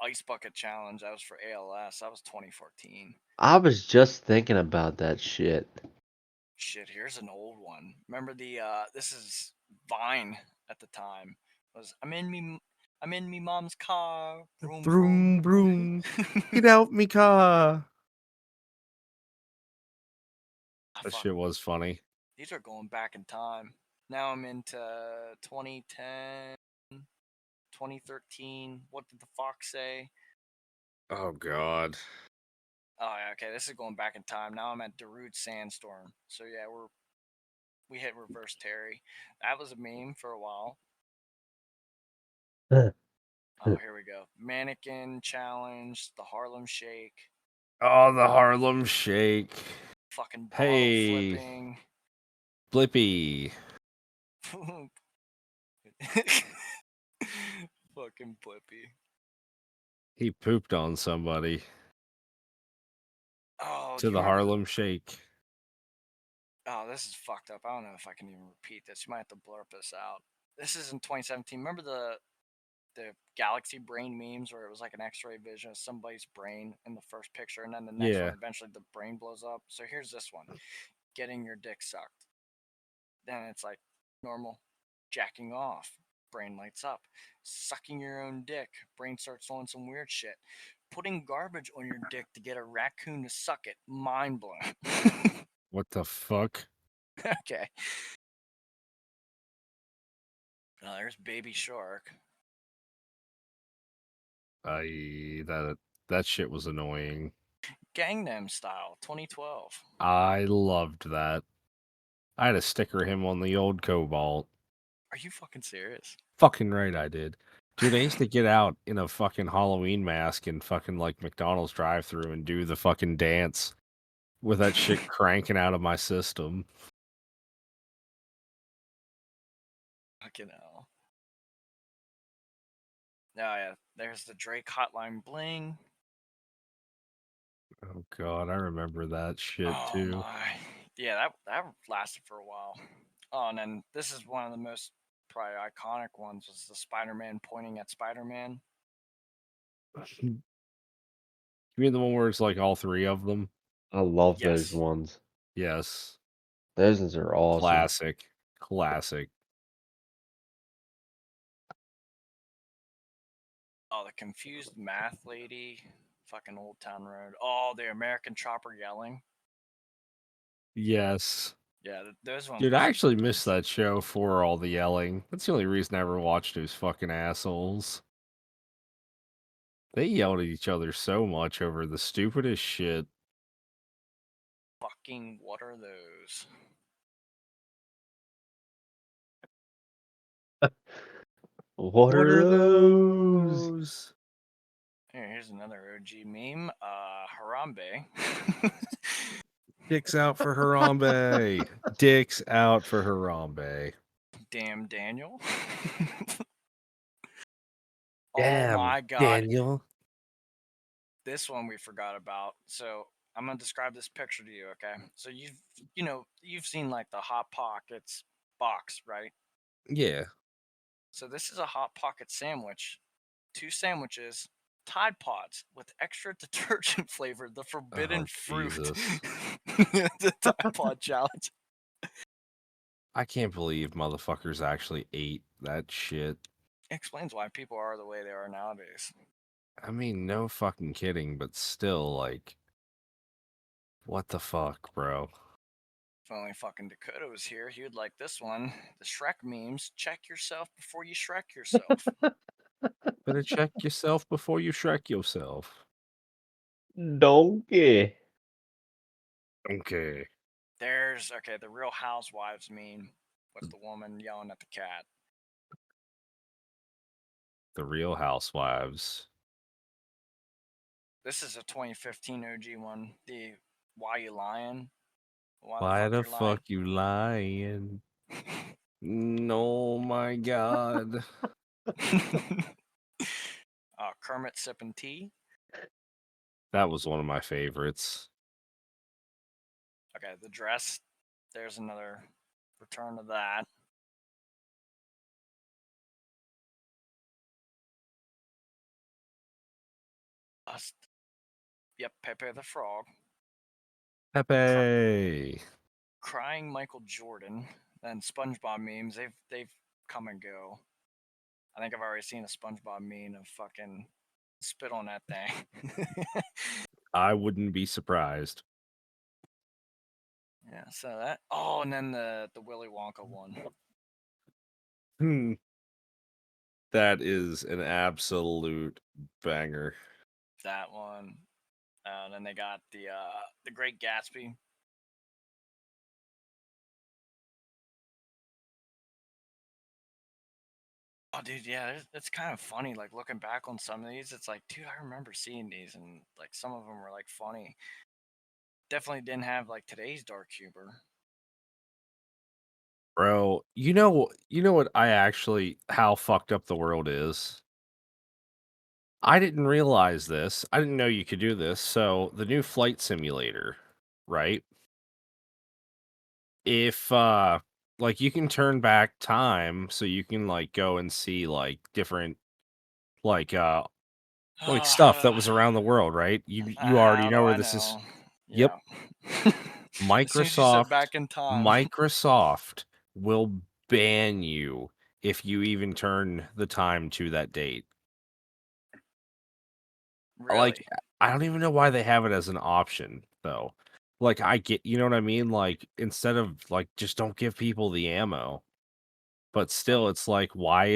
Ice bucket challenge. That was for ALS. That was 2014. I was just thinking about that shit. Shit, here's an old one. Remember the this is Vine at the time. It was I'm in me mom's car. Vroom Broom, vroom. broom. Get out me car. That Fuck. shit was funny. These are going back in time. Now I'm into 2010, 2013. What did the fox say? Oh god. Oh yeah, okay. This is going back in time. Now I'm at Darude Sandstorm. So yeah, we hit reverse Terry. That was a meme for a while. Oh, here we go. Mannequin challenge, the Harlem Shake, Oh, the Harlem Shake. fucking bottle Hey, flipping. Blippy. Fucking Blippy. He pooped on somebody Oh, do to you the remember? Harlem Shake. Oh, this is fucked up. I don't know if I can even repeat this. You might have to blurp this out. This is in 2017. Remember the galaxy brain memes where it was like an X-ray vision of somebody's brain in the first picture, and then the next one Yeah. eventually the brain blows up. So here's this one: getting your dick sucked. Then it's like normal, jacking off. Brain lights up. Sucking your own dick. Brain starts doing some weird shit. Putting garbage on your dick to get a raccoon to suck it. Mind blown. What the fuck? Okay. Oh, there's Baby Shark. That shit was annoying. Gangnam Style 2012. I loved that. I had a sticker of him on the old Cobalt. Are you fucking serious? Fucking right I did. Dude, I used to get out in a fucking Halloween mask and fucking like McDonald's drive-through and do the fucking dance with that shit cranking out of my system. Fucking hell. Oh yeah, there's the Drake Hotline Bling. Oh god, I remember that shit Oh too. my. Yeah, that lasted for a while. Oh, and then this is one of the most probably iconic ones was the Spider-Man pointing at Spider-Man. You mean the one where it's like all three of them? I love those Yes. ones. Yes. Those ones are awesome. Classic. Classic. Oh, the confused math lady. Fucking Old Town Road. Oh, the American Chopper yelling. Yes. Yeah, those ones Dude, were I super actually missed decent. that show for all the yelling. That's the only reason I ever watched those fucking assholes. They yelled at each other so much over the stupidest shit. Fucking what are those? What are those? those? Here's another OG meme. Harambe. Dicks out for Harambe. Dicks out for Harambe. Damn Daniel. Oh Damn, my god. Daniel. This one we forgot about. So I'm gonna describe this picture to you, okay? So you've seen like the Hot Pockets box, right? Yeah. So this is a Hot Pocket sandwich. Two sandwiches, Tide Pods with extra detergent flavor, the Oh, forbidden fruit. Jesus. The Tide Pod challenge. I can't believe motherfuckers actually ate that shit. Explains why people are the way they are nowadays. I mean, no fucking kidding, but still, like, what the fuck, bro? If only fucking Dakota was here, he would like this one. The Shrek memes. Check yourself before you Shrek yourself. Better check yourself before you Shrek yourself. Donkey. Okay. There's the Real Housewives meme with the woman yelling at the cat. The Real Housewives. This is a 2015 OG one. The Why You Lying? Why the Why fuck the you're lying? fuck you lying? No, my God. Kermit sipping tea. That was one of my favorites. Okay, the dress. There's another return to that. Us. Yep, Pepe the Frog. Pepe. Crying Michael Jordan. And SpongeBob memes. They've come and go. I think I've already seen a SpongeBob meme of fucking spit on that thing. I wouldn't be surprised. Yeah, so that. Oh, and then the Willy Wonka one. Hmm. That is an absolute banger. That one. And then they got the Great Gatsby. Oh, dude, yeah, it's kind of funny. Like looking back on some of these, it's like, dude, I remember seeing these, and like some of them were like funny. Definitely didn't have like today's dark humor. Bro, you know what how fucked up the world is? I didn't realize this. I didn't know you could do this. So, the new flight simulator, right? If like you can turn back time so you can like go and see like different like stuff that was around the world, right? You already How know do where I this is. know? Yep. Yeah. As soon as you said Microsoft back in time, Microsoft will ban you if you even turn the time to that date. Like, really? I don't even know why they have it as an option, though. Like, I get, you know what I mean? Like, instead of like, just don't give people the ammo. But Well, still, it's like, why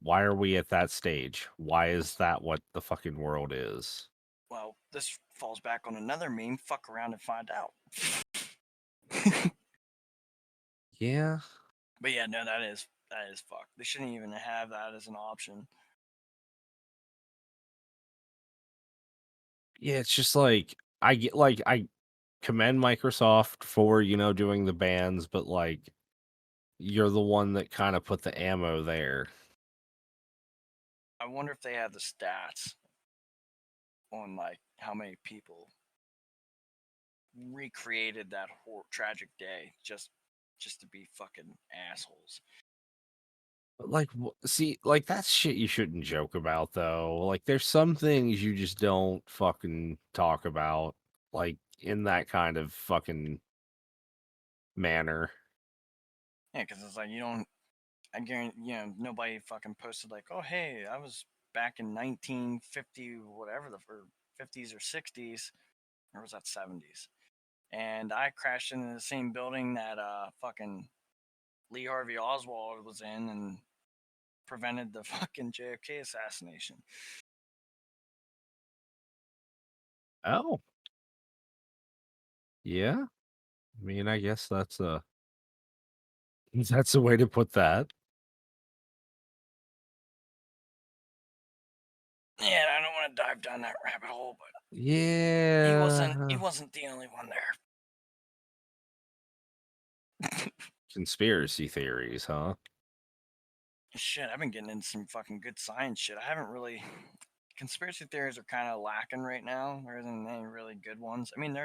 are we at that stage? Why is that what the fucking world is? well, this falls back on another meme. Fuck around and find out. Yeah. But yeah, no, that is fucked. They shouldn't even have that as an option. Yeah, it's just like I commend Microsoft for, doing the bans, but like you're the one that kind of put the ammo there. I wonder if they have the stats on like how many people recreated that tragic day just to be fucking assholes. Like, see, like that's shit you shouldn't joke about, though. Like, there's some things you just don't fucking talk about, like in that kind of fucking manner. Yeah, because it's like you don't. I guarantee nobody fucking posted like, oh hey, I was back in 1950 whatever the or 50s or 60s or was that 70s, and I crashed into the same building that fucking Lee Harvey Oswald was in and prevented the fucking JFK assassination. Oh, yeah. I mean, I guess that's a that's a way to put that. Yeah, I don't want to dive down that rabbit hole, but he Yeah. wasn't the only one there. Conspiracy theories, huh? Shit, I've been getting into some fucking good science shit. I haven't really. Conspiracy theories are kind of lacking right now. There isn't any really good ones. I mean,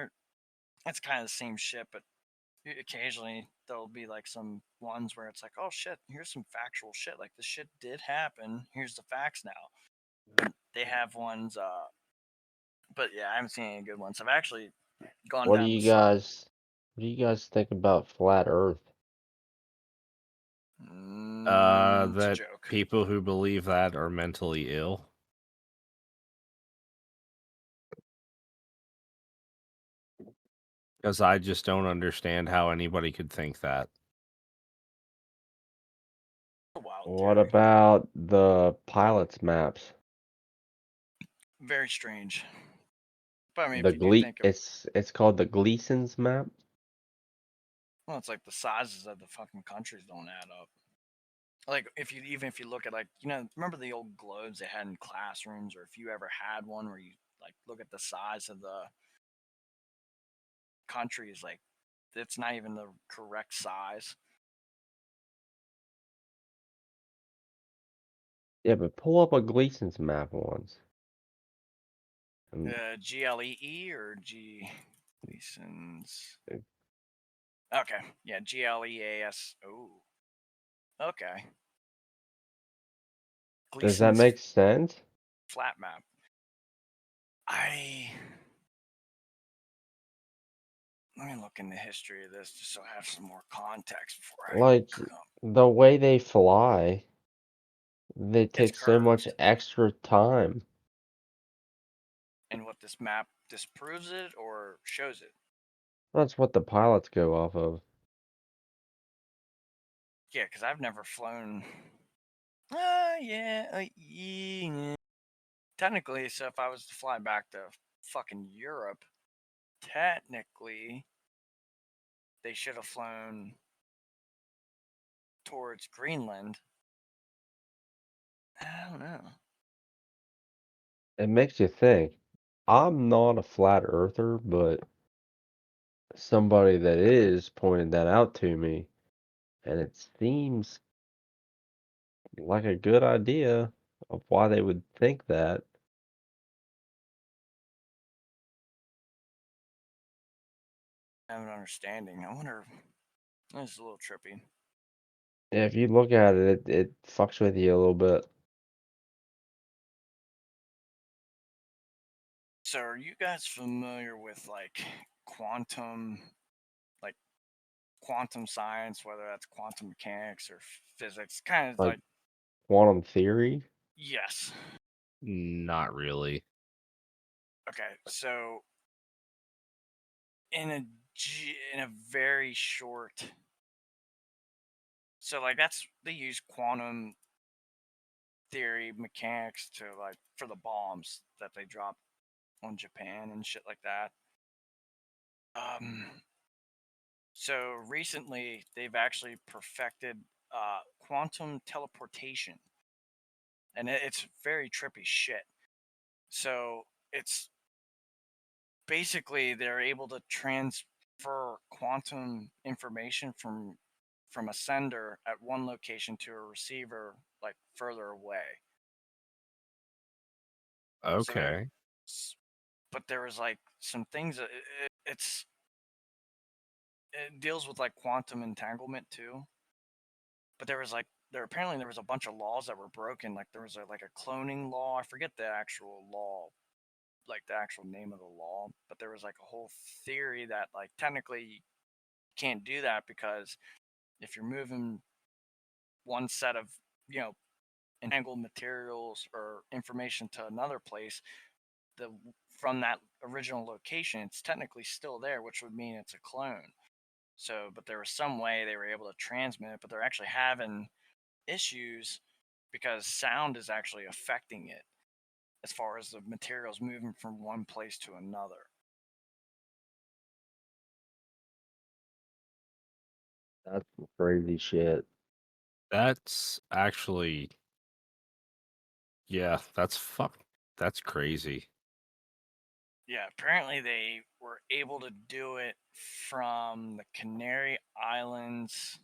it's kind of the same shit, but occasionally there'll be like some ones where it's like, oh shit, here's some factual shit. Like this shit did happen. Here's the facts now. They have ones, but yeah, I haven't seen any good ones. I've actually gone What do down you the side. guys what do you guys think about flat Earth? It's a That joke. people who believe that are mentally ill. Because I just don't understand how anybody could think that. A wild What theory. about the pilot's maps? Very strange. But I mean, The if you do think of, it's called the Gleason's map. well, it's like the sizes of the fucking countries don't add up. Like if you look at like remember the old globes they had in classrooms, or if you ever had one where you like look at the size of the countries, like it's not even the correct size. Yeah, but pull up a Gleason's map once. And GLEE or G Gleason's. uh, Okay, yeah, GLEAS. Oh, okay. does that Gleason's make sense? flat map. I Let me look in the history of this just so I have some more context before I Like come. the way they fly, they It's take so much curved, extra time. and what this map disproves it or shows it. That's what the pilots go off of. Yeah, because I've never flown. Yeah, yeah. Technically, so if I was to fly back to fucking Europe, technically they should have flown towards Greenland. I don't know. It makes you think. I'm not a flat earther, but somebody that is pointed that out to me, and it seems like a good idea of why they would think that. I have an understanding. I wonder. This is a little trippy. Yeah, if you look at it, it fucks with you a little bit. So, are you guys familiar with like quantum, like quantum science, whether that's quantum mechanics or physics? Kind of Like like quantum theory. yes. Not really. Okay, so in a very short, so like that's they use quantum theory mechanics to like for the bombs that they drop on Japan and shit like that. Um, so recently they've actually perfected quantum teleportation, and it's very trippy shit. So it's basically they're able to transfer quantum information from a sender at one location to a receiver like further away. So there, Okay. but there was like some things that it deals with like quantum entanglement too. But there was a bunch of laws that were broken. Like there was like a cloning law. I forget the actual law, like the actual name of the law, but there was like a whole theory that like technically you can't do that because if you're moving one set of you know entangled materials or information to another place, the from that original location, it's technically still there, which would mean it's a clone. So, but there was some way they were able to transmit it, but they're actually having issues because sound is actually affecting it as far as the materials moving from one place to another. That's some crazy shit. That's actually, yeah, that's crazy. Yeah, apparently they were able to do it from the Canary Islands.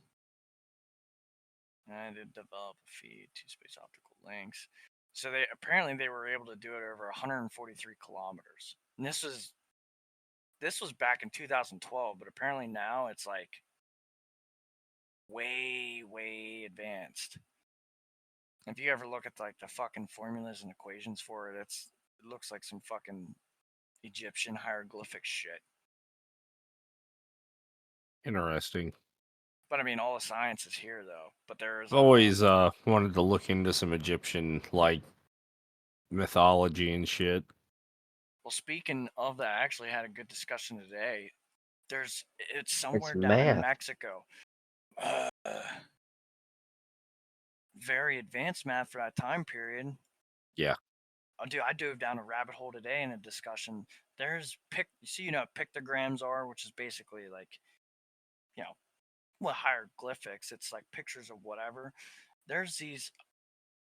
And did develop a feed to space optical links. So they were able to do it over 143 kilometers. And this was back in 2012, but apparently now it's like way advanced. If you ever look at like the fucking formulas and equations for it, it looks like some fucking Egyptian hieroglyphic shit. Interesting. But I mean, all the science is here though. But there's I've always wanted to look into some Egyptian like mythology and shit. well, speaking of that, I actually had a good discussion today. It's It's somewhere down in math. Mexico. Uh, very advanced math for that time period. Yeah. Dude, I dove down a rabbit hole today in a discussion. There's you know what pictograms are, which is basically like, you know, what hieroglyphics. It's like pictures of whatever. There's these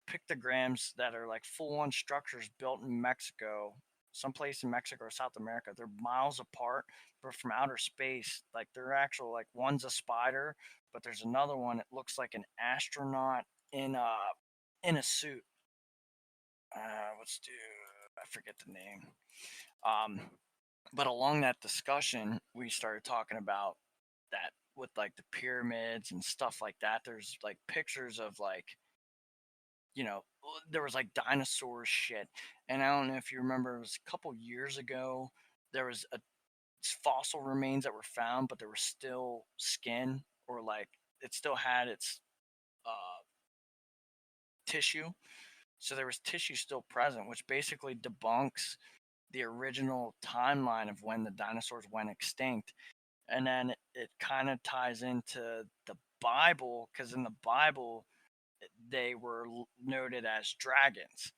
pictograms that are like full-on structures built in Mexico, someplace in Mexico or South America. They're miles apart, but from outer space. Like they're actual like one's a spider, but there's another one. It looks like an astronaut in a suit. What's do I forget the name? Um, but along that discussion, we started talking about that with like the pyramids and stuff like that. There's like pictures of like there was like dinosaur shit. And I don't know if you remember, it was a couple years ago. There was a fossil remains that were found, but there was still skin or like it still had its uh, tissue. So there was tissue still present, which basically debunks the original timeline of when the dinosaurs went extinct. And then it kind of ties into the Bible because in the Bible, they were noted as dragons.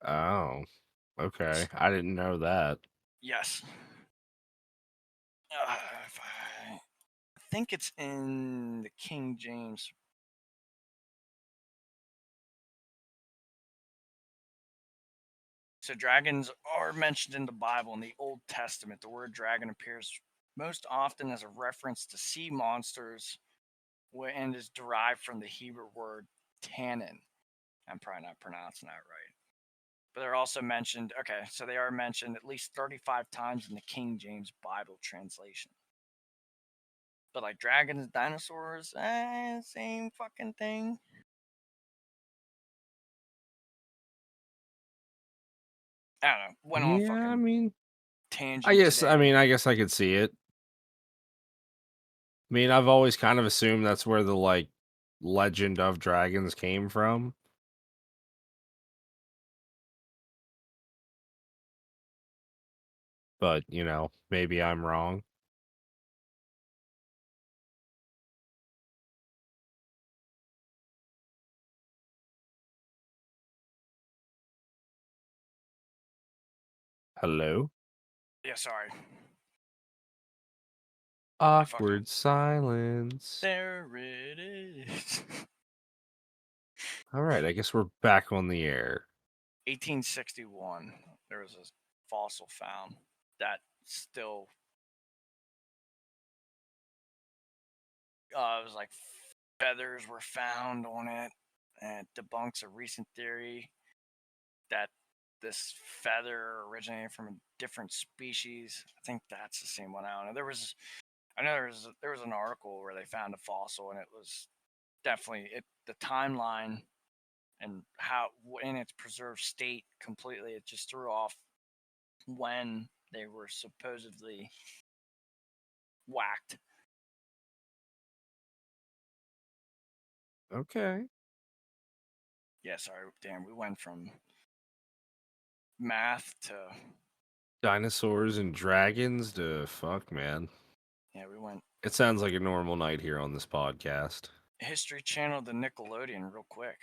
Oh, okay. I didn't know that. Yes. If I think it's in the King James. So dragons are mentioned in the Bible in the Old Testament. The word dragon appears most often as a reference to sea monsters and is derived from the Hebrew word tannin. I'm probably not pronouncing that right. But they're also mentioned, okay, so they are mentioned at least 35 times in the King James Bible translation. But like dragons, dinosaurs, same fucking thing. I don't know. Went on a Yeah, I fucking mean, tangent today. I guess I could see it. I mean, I've always kind of assumed that's where the like legend of dragons came from, but maybe I'm wrong. Hello? Yeah, sorry. I fucking Awkward silence. there it is. All right, I guess we're back on the air. 1861. There was a fossil found that still it was like feathers were found on it, and it debunks a recent theory that this feather originated from a different species. I think that's the same one. I don't know. I know there was an article where they found a fossil, and it was definitely the timeline and how in its preserved state completely. It just threw off when they were supposedly whacked. Okay. Yeah, sorry, damn, we went from math to Dinosaurs and dragons to fuck, man. yeah, we went It sounds like a normal night here on this podcast. History Channel to Nickelodeon real quick.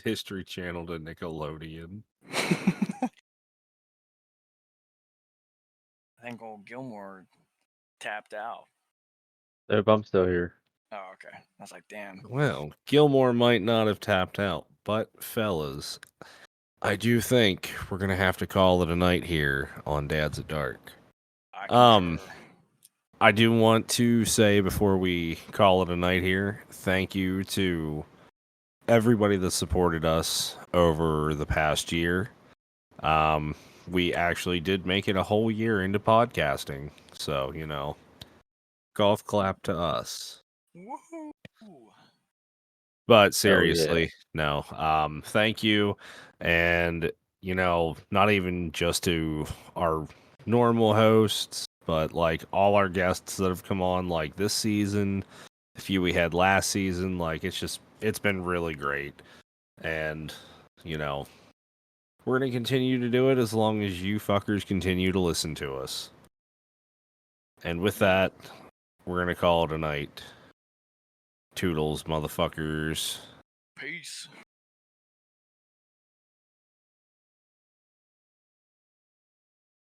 History Channel to Nickelodeon. I think old Gilmore tapped out. Nope, I'm still here. Oh, okay. I was like, damn. Well, Gilmore might not have tapped out, but fellas, I do think we're gonna have to call it a night here on Dad's at Dark. I concur. I do want to say before we call it a night here, thank you to everybody that supported us over the past year. We actually did make it a whole year into podcasting, so golf clap to us. Woohoo! But Oh, yeah. seriously, no. Thank you, and not even just to our normal hosts, but like all our guests that have come on, like this season, the few we had last season. Like it's been really great, and we're gonna continue to do it as long as you fuckers continue to listen to us. And with that, we're gonna call it a night. Toodles, motherfuckers. Peace.